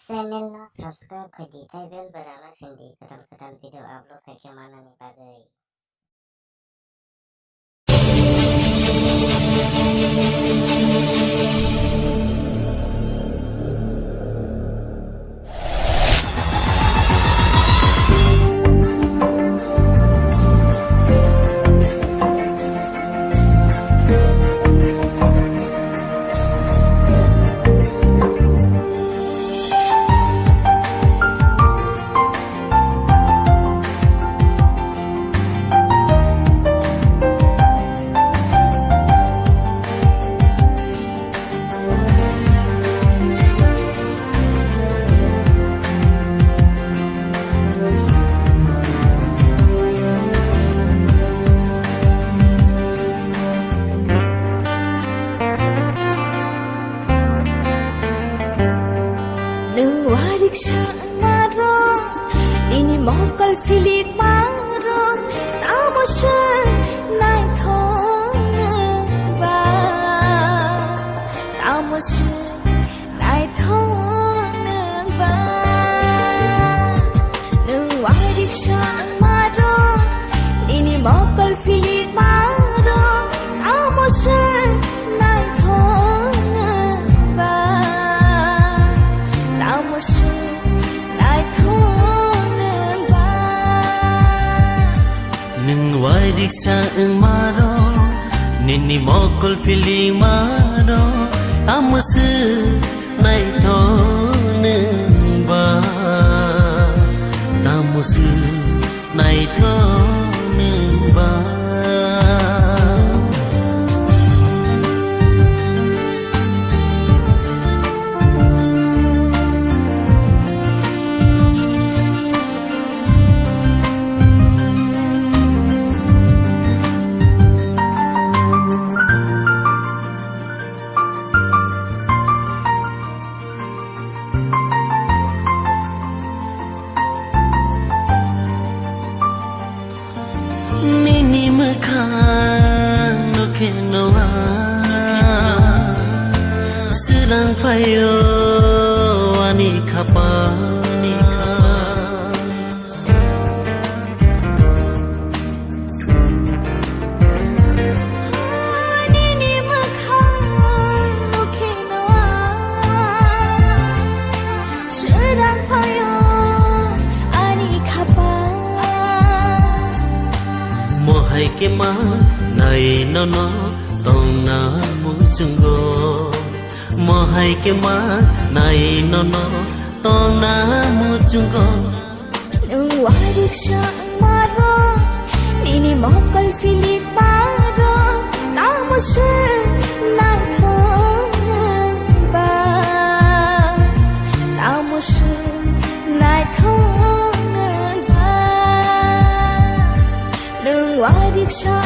चॅनेलला सबस्क्राईब कधी त्या बेल बजावना शिंदे कदल व्हिडिओ अपलोड करके माननी Bagai Riksha naro, ini mokal filik maro, tamasha nai thong ba, tamasha nai thong ba. Nung wah riksha maro, ini mokal filik maro, tamasha nai thong ba, tamasha. Nung warik sa maro nini mokol feeling maro amasu nai thong ba tamusu nai thong ba Kenoa sedang payo ani kapa nini makan no kenoa sedang payo ani kapa mohai ke ma nai no no tong na mu sungo mohai ke ma nai no no tong na mu sungo nung warik sa maro nini mokal filik maro tamasha nai thong ba tamasha nai thong ba nung warik sa